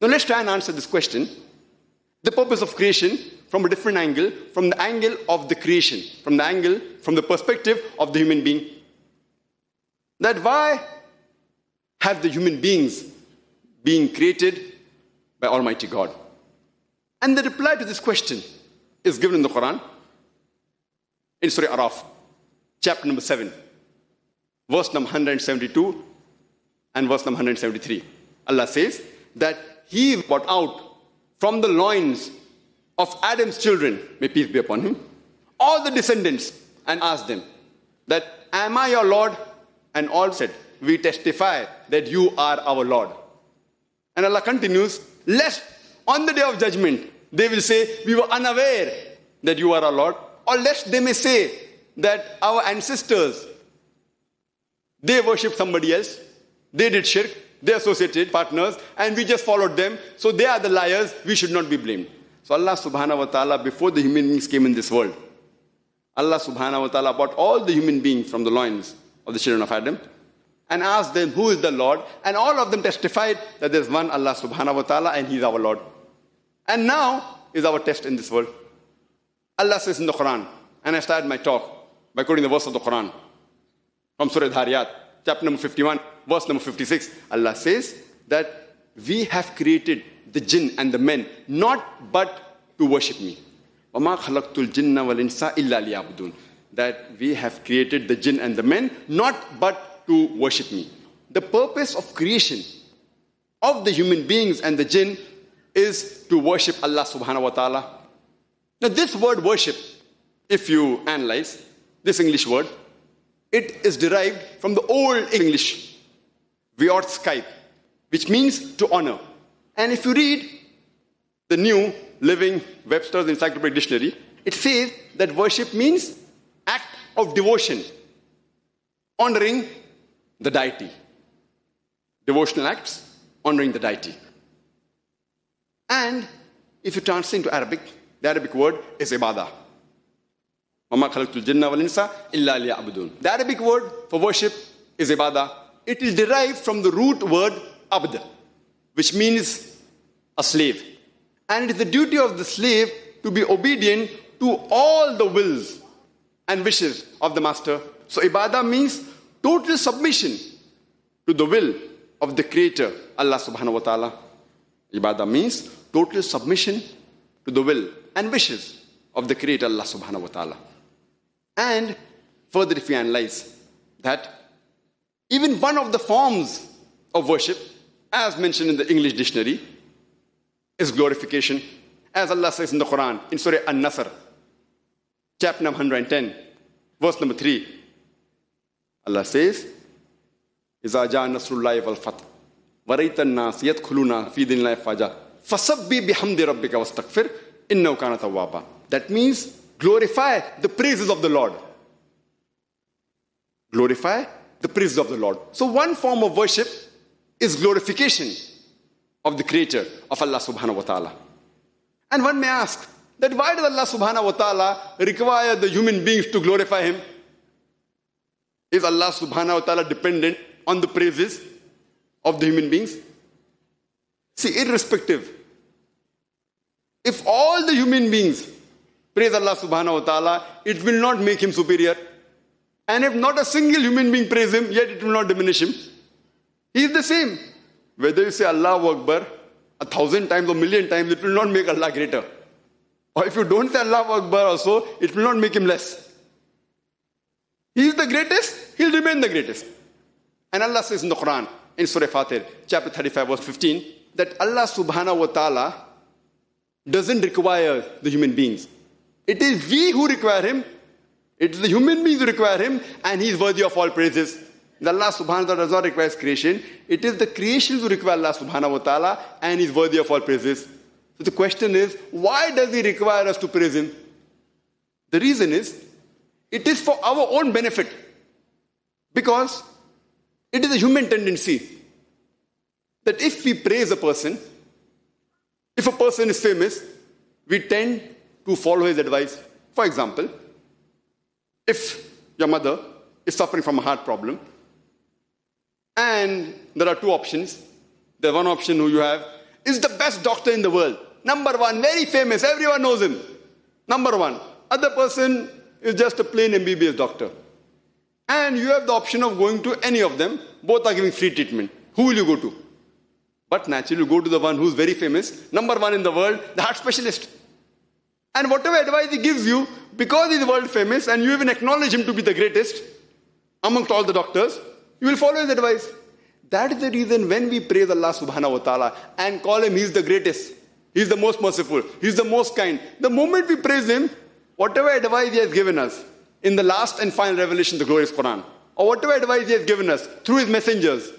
Now let's try and answer this question. The purpose of creation from a different angle, from the angle of the creation, from the perspective of the human being. That why have the human beings been created by Almighty God? And the reply to this question is given in the Quran, in Surah Araf, chapter number 7, verse number 172 and verse number 173. Allah says that He brought out from the loins of Adam's children, may peace be upon him, all the descendants, and asked them that, am I your Lord? And all said, we testify that you are our Lord. And Allah continues, lest on the day of judgment, they will say, we were unaware that you are our Lord. Or lest they may say that our ancestors, they worshipped somebody else, they did shirk, they associated partners, and we just followed them, so they are the liars, we should not be blamed. So Allah subhanahu wa ta'ala, before the human beings came in this world, Allah subhanahu wa ta'ala brought all the human beings from the loins of the children of Adam and asked them, who is the Lord? And all of them testified that there is one Allah subhanahu wa ta'ala and He is our Lord. And now is our test in this world. Allah says in the Quran, and I started my talk by quoting the verse of the Quran from Surah Dhariyat, chapter number 51, verse number 56. Allah says that we have created the jinn and the men not but to worship me. وَمَا خَلَقْتُ الْجِنَّ وَالْإِنسَ إِلَّا لِيَعْبُدُونَ. That we have created the jinn and the men not but to worship me. The purpose of creation of the human beings and the jinn is to worship Allah subhanahu wa ta'ala. Now this word worship, if you analyze this English word, it is derived from the old English, Vyotskite, which means to honor. And if you read the new Living Webster's Encyclopedic Dictionary, it says that worship means act of devotion, honoring the deity. Devotional acts, honoring the deity. And if you translate into Arabic, the Arabic word is ibadah. وَمَا خَلَقْتُ الْجِنَّ وَالْإِنسَ إِلَّا لِيَعْبُدُونَ. The Arabic word for worship is ibadah. It is derived from the root word abd, which means a slave. And it is the duty of the slave to be obedient to all the wills and wishes of the master. So ibadah means total submission to the will of the Creator, Allah subhanahu wa ta'ala. Ibadah means total submission to the will and wishes of the Creator, Allah subhanahu wa ta'ala. And further, if we analyze that, even one of the forms of worship, as mentioned in the English dictionary, is glorification. As Allah says in the Quran, in Surah An-Nasr, chapter number 110, verse number 3, Allah says, إِذَا جَاءَ نَصْرُ اللَّهِ وَالْفَتْحُ وَرَأَيْتَ النَّاسَ يَدْخُلُونَ فِي دِينِ اللَّهِ أَفْوَاجًا فَسَبِّحْ بِحَمْدِ رَبِّكَ وَاسْتَغْفِرْ إِنَّهُ كَانَ تَوَّابًا. That means glorify the praises of the Lord. Glorify the praises of the Lord. So one form of worship is glorification of the Creator, of Allah subhanahu wa ta'ala. And one may ask that why does Allah subhanahu wa ta'ala require the human beings to glorify Him? Is Allah subhanahu wa ta'ala dependent on the praises of the human beings? See, irrespective, if all the human beings praise Allah subhanahu wa ta'ala, it will not make Him superior. And if not a single human being praise Him, yet it will not diminish Him. He is the same. Whether you say Allahu Akbar 1,000 times or 1,000,000 times, it will not make Allah greater. Or if you don't say Allahu Akbar also, it will not make Him less. He is the greatest, He'll remain the greatest. And Allah says in the Quran, in Surah Fatir, chapter 35, verse 15, that Allah subhanahu wa ta'ala doesn't require the human beings. It is we who require Him. It is the human beings who require Him, and He is worthy of all praises. Allah subhanahu wa ta'ala does not require creation. It is the creations who require Allah subhanahu wa ta'ala, and He is worthy of all praises. So the question is, why does He require us to praise Him? The reason is, it is for our own benefit. Because it is a human tendency that if we praise a person, if a person is famous, we tend to follow his advice. For example, if your mother is suffering from a heart problem, and there are two options. The one option who you have is the best doctor in the world. Number one, very famous, everyone knows him. Number one. Other person is just a plain MBBS doctor. And you have the option of going to any of them. Both are giving free treatment. Who will you go to? But naturally, you go to the one who's very famous, number one in the world, the heart specialist. And whatever advice he gives you, because he's world famous and you even acknowledge him to be the greatest amongst all the doctors, you will follow his advice. That is the reason when we praise Allah subhanahu wa ta'ala and call him, he's the greatest, he's the most merciful, he's the most kind. The moment we praise him, whatever advice he has given us in the last and final revelation, the glorious Quran, or whatever advice he has given us through his messengers,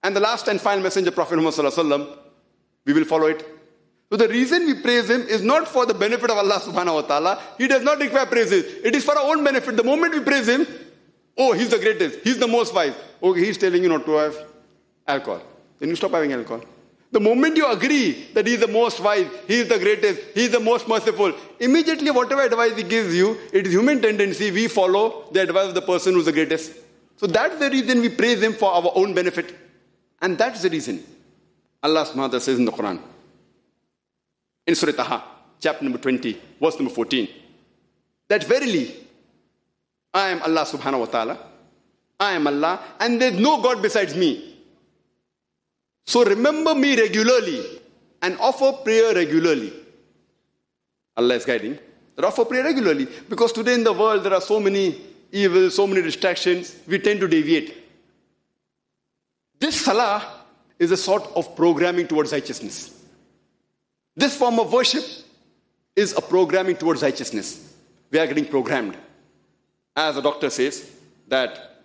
and the last and final messenger, Prophet Muhammad sallallahu alaihi wasallam, we will follow it. So the reason we praise him is not for the benefit of Allah subhanahu wa ta'ala. He does not require praises. It is for our own benefit. The moment we praise him, oh, he's the greatest, he's the most wise. Okay, he's telling you not to have alcohol. Then you stop having alcohol. The moment you agree that he's the most wise, he's the greatest, he's the most merciful, immediately whatever advice he gives you, it is human tendency, we follow the advice of the person who's the greatest. So that's the reason we praise him for our own benefit. And that's the reason Allah subhanahu wa ta'ala says in the Quran, in Surah Taha, chapter number 20, verse number 14, that verily, I am Allah subhanahu wa ta'ala, I am Allah, and there's no God besides me. So remember me regularly and offer prayer regularly. Allah is guiding. That offer prayer regularly. Because today in the world there are so many evils, so many distractions, we tend to deviate. This salah is a sort of programming towards righteousness. This form of worship is a programming towards righteousness. We are getting programmed. As the doctor says, that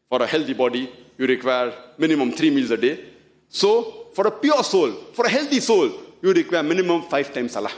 for a healthy body, you require minimum 3 meals a day. So, for a pure soul, for a healthy soul, you require minimum 5 times salah.